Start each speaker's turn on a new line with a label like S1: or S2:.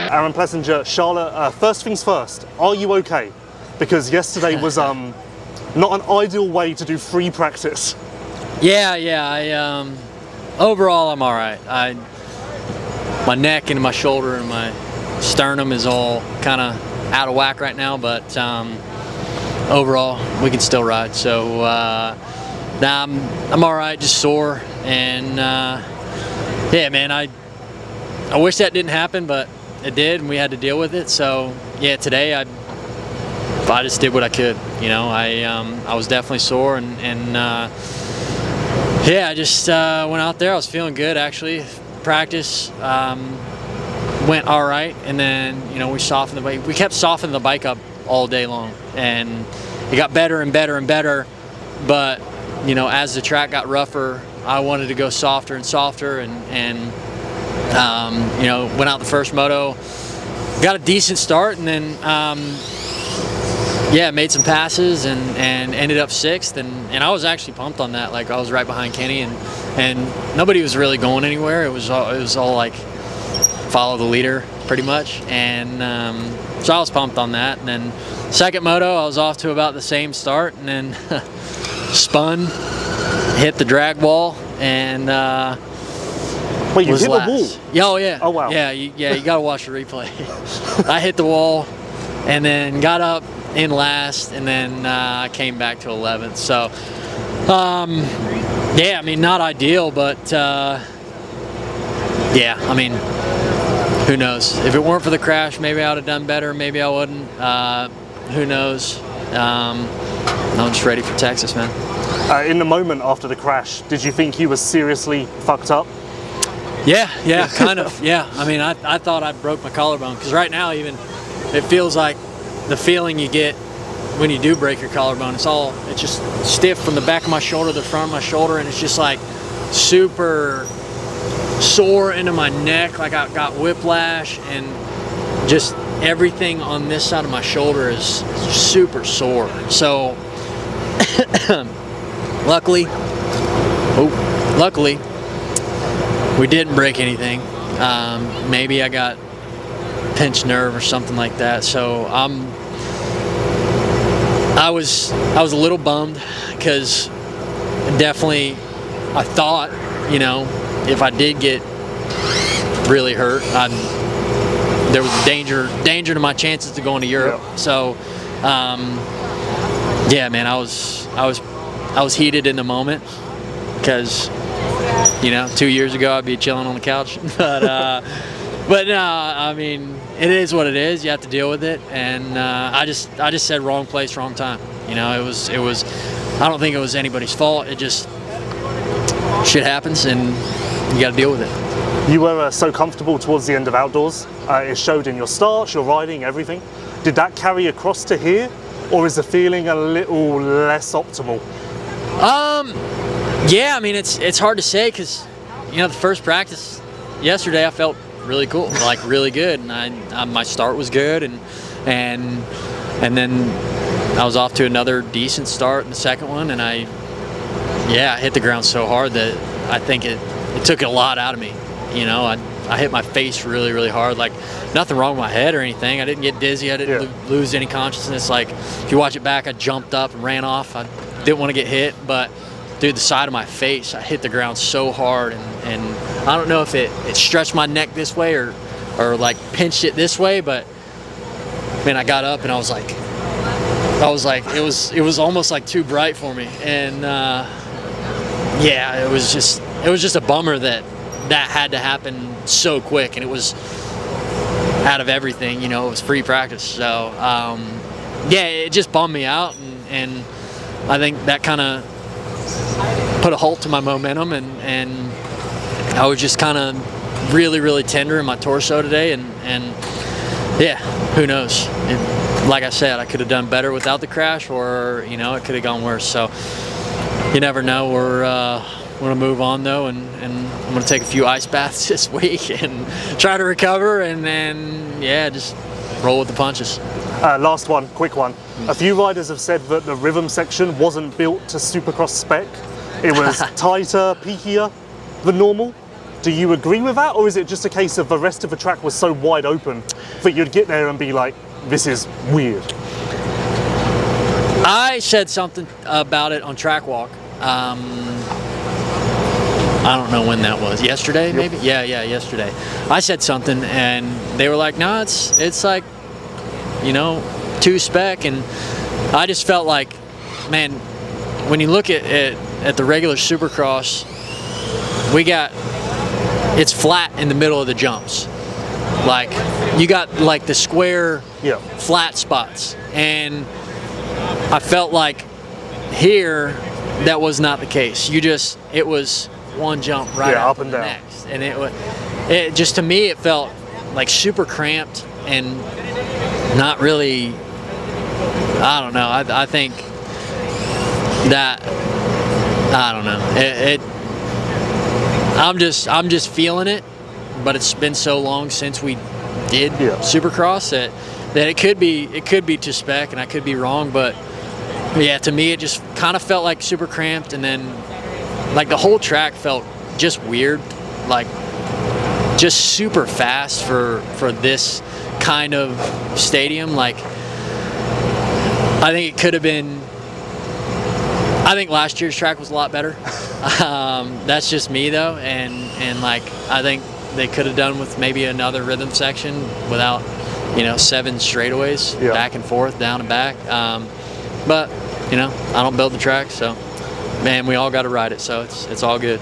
S1: Aaron Plessinger, Charlotte, first things first, are you okay? Because yesterday was not an ideal way to do free practice.
S2: Yeah, overall I'm all right. My neck and my shoulder and my sternum is all kind of out of whack right now, but overall we can still ride. So now I'm all right, just sore, and yeah, man, I wish that didn't happen, but it did, and we had to deal with it. So yeah, today I just did what I could. You know, I was definitely sore, and yeah, I just went out there. I was feeling good actually. Practice went all right, and then we softened the bike. We kept softening the bike up all day long, and it got better and better and better. But as the track got rougher, I wanted to go softer and softer, and went out the first moto, got a decent start, and then yeah, made some passes and ended up 6th, and I was actually pumped on that. Like, I was right behind Kenny, and nobody was really going anywhere. It was all like follow the leader pretty much, and so I was pumped on that. And then second moto, I was off to about the same start, and then spun, hit the drag wall, and
S1: wait, you hit the wall?
S2: Oh yeah.
S1: Oh wow.
S2: Yeah, you gotta watch the replay. I hit the wall, and then got up in last, and then I came back to 11th. So yeah, I mean, not ideal, but yeah, I mean, who knows? If it weren't for the crash, maybe I would have done better, maybe I wouldn't. Who knows? I'm just ready for Texas, man.
S1: In the moment after the crash, did you think you were seriously fucked up?
S2: Yeah, kind of. Yeah, I mean, I thought I broke my collarbone, because right now even it feels like the feeling you get when you do break your collarbone. It's just stiff from the back of my shoulder to the front of my shoulder, and it's just like super sore into my neck. Like, I got whiplash, and just everything on this side of my shoulder is super sore. So luckily we didn't break anything. Maybe I got pinched nerve or something like that. So I was a little bummed, because definitely I thought, if I did get really hurt, there was danger to my chances to going to Europe. Yeah. So yeah, man, I was heated in the moment, because 2 years ago I'd be chilling on the couch, but no, I mean, it is what it is. You have to deal with it, and I just said wrong place, wrong time. It was. I don't think it was anybody's fault. It just, shit happens, and you got to deal with it.
S1: You were so comfortable towards the end of outdoors. It showed in your starts, your riding, everything. Did that carry across to here, or is the feeling a little less optimal?
S2: Yeah, I mean, it's hard to say, because the first practice yesterday I felt really cool, like really good, and my start was good, and then I was off to another decent start in the second one, and I hit the ground so hard that I think it took a lot out of me. I hit my face really, really hard. Like, nothing wrong with my head or anything. I didn't get dizzy. I didn't lose any consciousness. Like, if you watch it back, I jumped up and ran off. I didn't want to get hit, but dude, the side of my face, I hit the ground so hard, and I don't know if it stretched my neck this way or like pinched it this way, but man, I got up and I was like, it was almost like too bright for me, and yeah, it was just a bummer that had to happen so quick, and it was out of everything, it was free practice. So yeah, it just bummed me out, and I think that kind of put a halt to my momentum, and I was just kind of really, really tender in my torso today, and yeah, who knows? Like I said, I could have done better without the crash, or it could have gone worse. So you never know. We're going to move on though, and I'm going to take a few ice baths this week and try to recover, and then yeah, just roll with the punches.
S1: Last one, quick one. A few riders have said that the rhythm section wasn't built to Supercross spec. It was tighter, peakier than normal. Do you agree with that, or is it just a case of the rest of the track was so wide open that you'd get there and be like, this is weird?
S2: I said something about it on track walk. I don't know when that was. Yesterday, maybe? Yeah, yesterday. I said something, and they were like, no, it's like, you know, 2 spec, and I just felt like, man, when you look at the regular Supercross, it's flat in the middle of the jumps. Like, you got like the square flat spots, and I felt like here that was not the case. It was one jump right
S1: up and down
S2: next, and it just, to me, it felt like super cramped and not really. I don't know. I think that, I don't know. I'm just feeling it, but it's been so long since we did Supercross that it could be to spec, and I could be wrong, but yeah, to me it just kind of felt like super cramped, and then like the whole track felt just weird, like just super fast for this kind of stadium. Like, I think it could have been. I think last year's track was a lot better. That's just me though, and like I think they could have done with maybe another rhythm section without, you know, 7 straightaways back and forth, down and back. But you know, I don't build the track, so man, we all got to ride it, so it's all good.